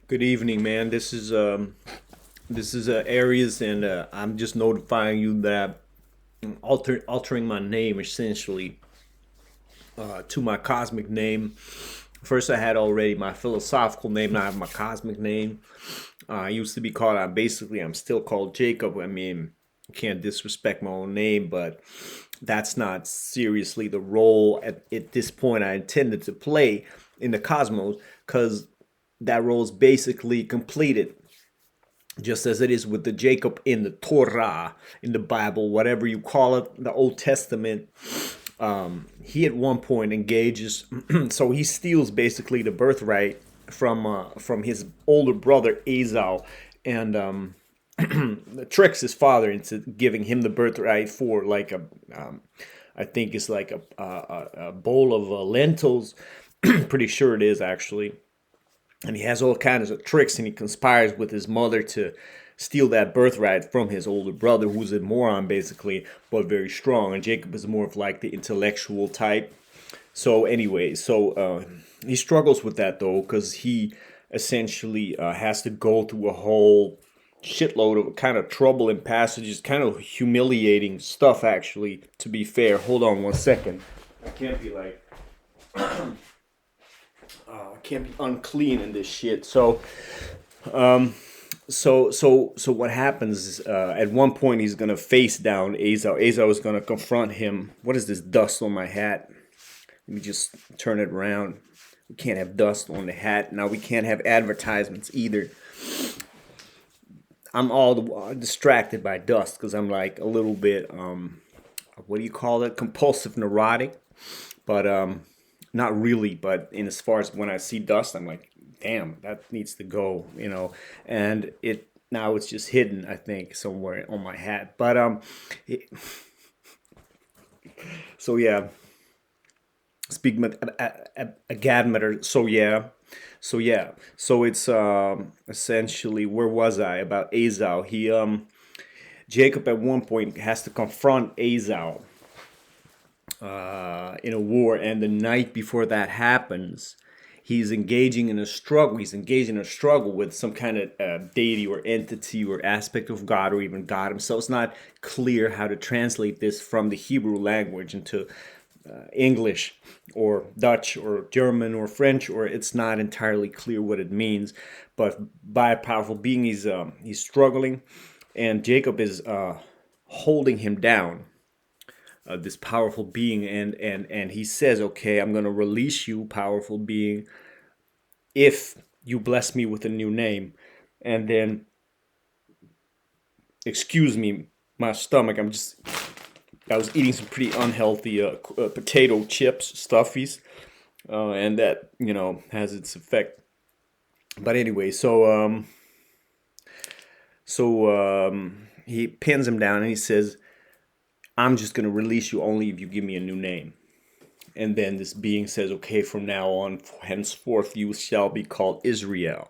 Good evening, man. This is Aries, and I'm just notifying you that I'm altering my name essentially to my cosmic name. First, I had already my philosophical name. Now I have my cosmic name. I used to be called. I'm still called Jacob. I mean, I can't disrespect my own name, but that's not seriously the role at this point I intended to play in the cosmos, because that role is basically completed, just as it is with the Jacob in the Torah, in the Bible, whatever you call it, the Old Testament. He at one point engages, so he steals basically the birthright from his older brother Ezau, and tricks his father into giving him the birthright for like I think it's like a bowl of lentils. Pretty sure it is actually, and he has all kinds of tricks, and he conspires with his mother to steal that birthright from his older brother, who's a moron basically, but very strong. And Jacob is more of like the intellectual type. So anyway, he struggles with that though, because he essentially has to go through a whole shitload of kind of trouble and passages, kind of humiliating stuff actually, to be fair. Hold on one second. I can't be like I can't be unclean in this shit. So what happens is, at one point he's gonna face down Ezau. Ezau is gonna confront him. What is this dust on my hat? Let me just turn it around. We can't have dust on the hat. Now we can't have advertisements either. I'm all distracted by dust because I'm like a little bit what do you call it? Compulsive neurotic, but not really. But in as far as when I see dust, I'm like, damn, that needs to go, And it now it's just hidden, I think, somewhere on my hat. But it, so yeah, speaking of a gadmeter, so it's essentially, where was I about Ezau? He Jacob at one point has to confront Ezau in a war, and the night before that happens, he's engaging in a struggle. He's engaged in a struggle with some kind of deity or entity or aspect of God, or even God himself. It's not clear how to translate this from the Hebrew language into English or Dutch or German or French, or it's not entirely clear what it means. But by a powerful being, he's struggling, and Jacob is holding him down, this powerful being, and he says, okay, I'm going to release you, powerful being, if you bless me with a new name. And then, excuse me, my stomach, I was eating some pretty unhealthy potato chips, stuffies, and that, has its effect. But anyway, he pins him down, and he says, I'm just going to release you only if you give me a new name. And then this being says, okay, from now on, henceforth, you shall be called Israel,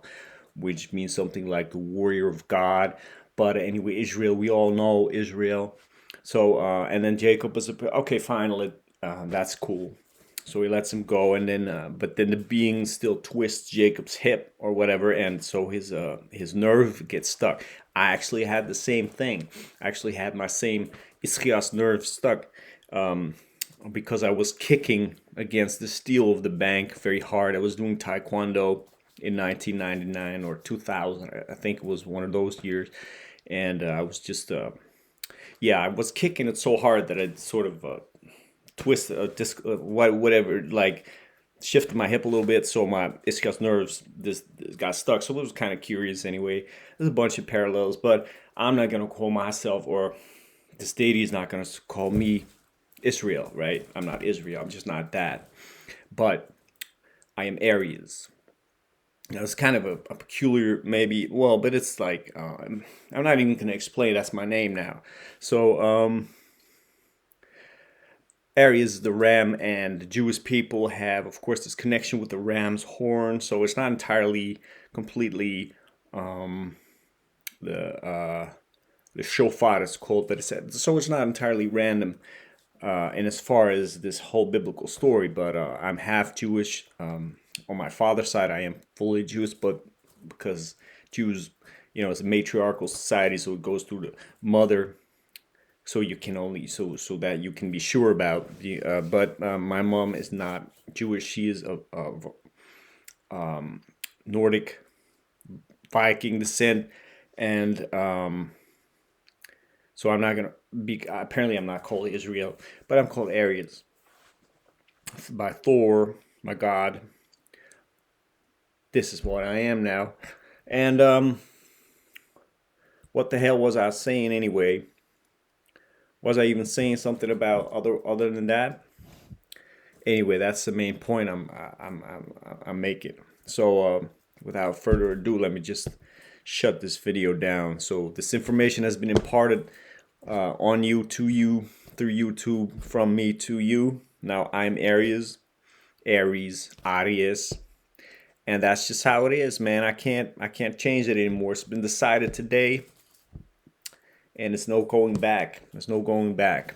which means something like the warrior of God. But anyway, Israel, we all know Israel. So, and then Jacob is, okay, fine, that's cool. So he lets him go, and then, but then the being still twists Jacob's hip or whatever, and so his nerve gets stuck. I actually had the same thing. I actually had my same ischias nerve stuck, because I was kicking against the steel of the bank very hard. I was doing taekwondo in 1999 or 2000. I think it was one of those years, and I was just yeah, I was kicking it so hard that I sort of twist whatever, like shifted my hip a little bit, so my ischias nerves this got stuck. So it was kind of curious anyway. There's a bunch of parallels, but I'm not gonna call myself, or this deity is not gonna call me Israel, right? I'm not Israel. I'm just not that. But I am Aries. Now, it's kind of a peculiar, maybe, well, but it's like, I'm not even going to explain. That's my name now. So, Aries is the ram, and the Jewish people have, of course, this connection with the ram's horn. So it's not entirely, completely the the shofar is called, but it's not entirely random. And as far as this whole biblical story, but I'm half Jewish. On my father's side, I am fully Jewish, but because Jews, you know, it's a matriarchal society, so it goes through the mother. So you can only so that you can be sure about the. But my mom is not Jewish. She is of Nordic Viking descent, and so I'm not gonna be. Apparently, I'm not called Israel, but I'm called Aries by Thor, my god. This is what I am now, and what the hell was I saying anyway? Was I even saying something about other than that? Anyway, that's the main point I'm making. So without further ado, let me just shut this video down. So this information has been imparted on you, to you, through YouTube, from me to you. Now I'm Aries, Aries, and that's just how it is, man. I can't change it anymore. It's been decided today, and it's no going back. There's no going back.